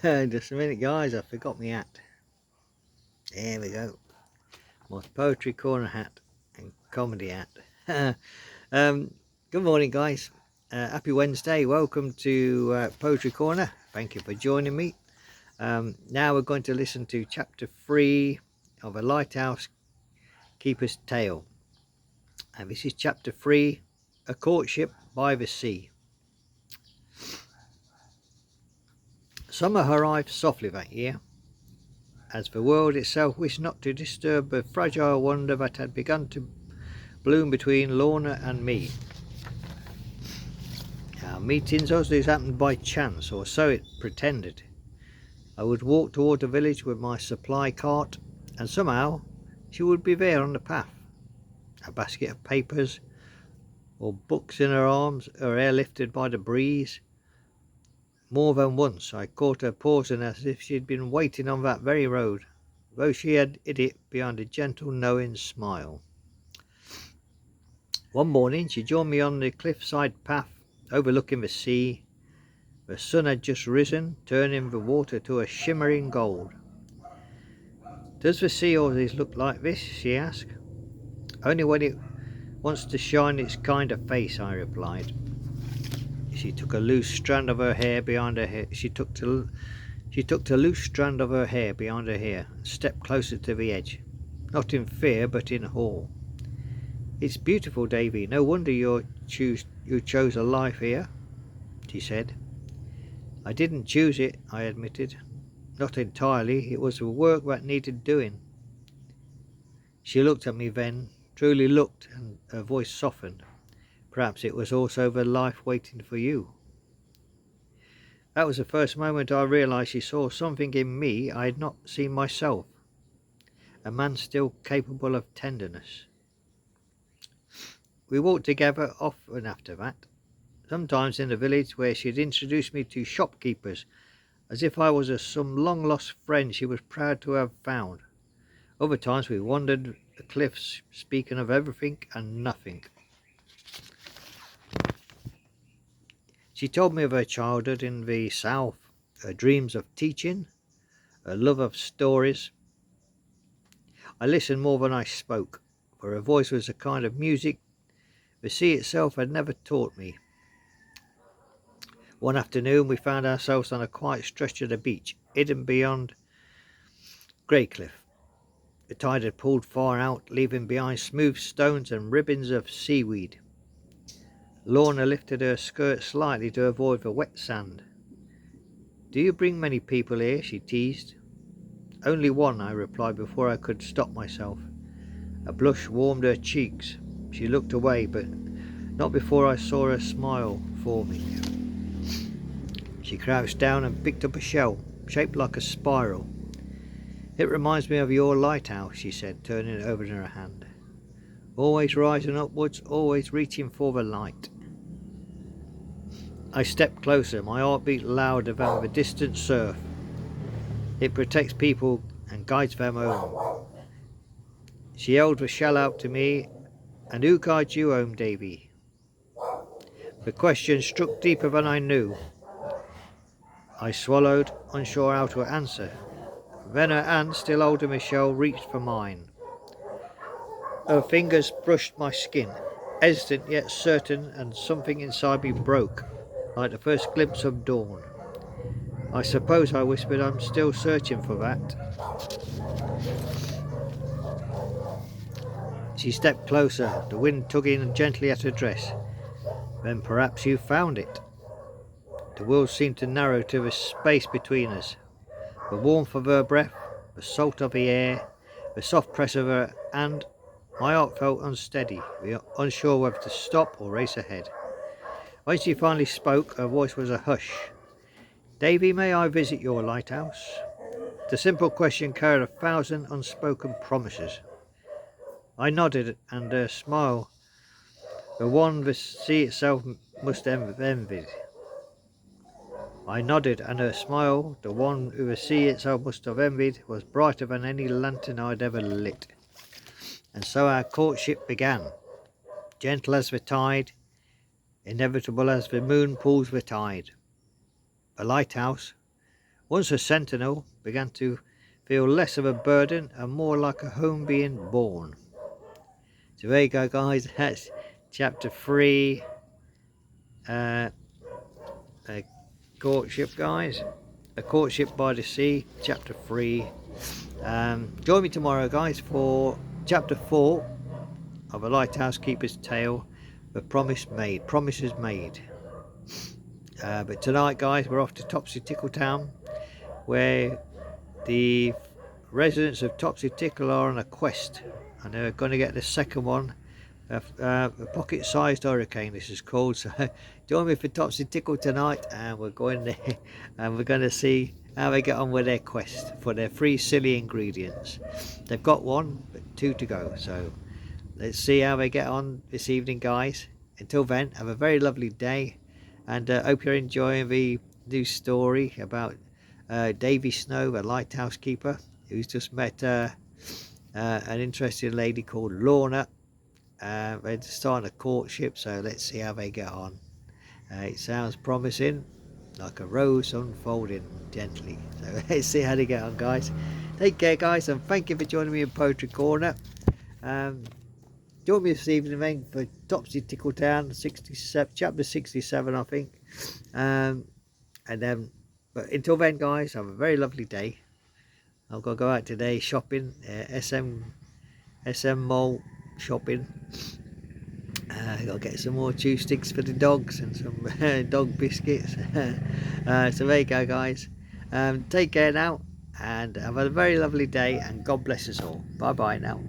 Just a minute, guys. I forgot my hat. There we go. My poetry corner hat and comedy hat. Good morning, guys. Happy Wednesday. Welcome to Poetry Corner. Thank you for joining me. Now we're going to listen to chapter 3 of A Lighthouse Keeper's Tale. And this is chapter 3, A Courtship by the Sea. Summer arrived softly that year, as the world itself wished not to disturb the fragile wonder that had begun to bloom between Lorna and me. Our meetings always happened by chance, or so it pretended. I would walk toward the village with my supply cart, and somehow she would be there on the path, a basket of papers or books in her arms, her hair lifted by the breeze. More than once I caught her pausing as if she had been waiting on that very road, though she had hid it behind a gentle knowing smile. One morning she joined me on the cliffside path overlooking the sea. The sun had just risen, turning the water to a shimmering gold. "Does the sea always look like this?" she asked. "Only when it wants to shine its kind of face," I replied. She took a loose strand of her hair behind her hair. She took a loose strand of her hair behind her hair and stepped closer to the edge, not in fear but in awe. "It's beautiful, Davy. No wonder you chose a life here," she said. "I didn't choose it," I admitted. "Not entirely. It was the work that needed doing." She looked at me then, truly looked, and her voice softened. "Perhaps it was also the life waiting for you." That was the first moment I realized she saw something in me I had not seen myself, a man still capable of tenderness. We walked together often after that, sometimes in the village where she had introduced me to shopkeepers, as if I was some long-lost friend she was proud to have found. Other times we wandered the cliffs, speaking of everything and nothing. She told me of her childhood in the South, her dreams of teaching, her love of stories. I listened more than I spoke, for her voice was a kind of music the sea itself had never taught me. One afternoon we found ourselves on a quiet stretch of the beach, hidden beyond Greycliff. The tide had pulled far out, leaving behind smooth stones and ribbons of seaweed. Lorna lifted her skirt slightly to avoid the wet sand. "Do you bring many people here?" she teased. "Only one," I replied before I could stop myself. A blush warmed her cheeks. She looked away, but not before I saw her smile forming. She crouched down and picked up a shell, shaped like a spiral. "It reminds me of your lighthouse," she said, turning it over in her hand. "Always rising upwards, always reaching for the light." I stepped closer, my heart beat louder than the distant surf. "It protects people and guides them home." She held the shell out to me. "And who guides you home, Davy?" The question struck deeper than I knew. I swallowed, unsure how to answer. Then her hand, still holding my shell, reached for mine. Her fingers brushed my skin, hesitant yet certain, and something inside me broke, like the first glimpse of dawn. "I suppose," I whispered, "I'm still searching for that." She stepped closer, the wind tugging gently at her dress. "Then perhaps you found it." The world seemed to narrow to the space between us. The warmth of her breath, the salt of the air, the soft press of her hand. My heart felt unsteady, unsure whether to stop or race ahead. When she finally spoke, her voice was a hush. "Davy, may I visit your lighthouse?" The simple question carried 1,000 unspoken promises. I nodded, and her smile, the one the sea itself must have envied. I nodded, and her smile, the one who the sea itself must have envied, was brighter than any lantern I'd ever lit. And so our courtship began, gentle as the tide, inevitable as the moon pulls the tide. The lighthouse, Once a sentinel, began to feel less of a burden and more like a home being born. So there you go, guys. That's chapter 3, uh, courtship, guys. A Courtship by the Sea, chapter 3. Join me tomorrow, guys, for chapter 4 of A Lighthouse Keeper's Tale, The Promises Made. But tonight, guys, we're off to Topsy Tickle Town, where the residents of Topsy Tickle are on a quest, and they're going to get the second one, a pocket-sized hurricane, this is called. So join me for Topsy Tickle tonight, and we're going there and we're going to see how they get on with their quest for their 3 silly ingredients. They've got 1, but 2 to go, so let's see how they get on this evening, guys. Until then, have a very lovely day, and hope you're enjoying the new story about Davy Snow, the lighthouse keeper, who's just met an interesting lady called Lorna. They're starting a courtship, so let's see how they get on. It sounds promising, like a rose unfolding gently. So let's see how they get on, guys. Take care, guys, and thank you for joining me in Poetry Corner. Join me this evening then for Topsy Tickle Town, 67, chapter 67, I think. But until then, guys, have a very lovely day. I've got to go out today shopping, SM Mall shopping. I've got to get some more chew sticks for the dogs and some dog biscuits. So there you go, guys. Take care now, and have a very lovely day, and God bless us all. Bye bye now.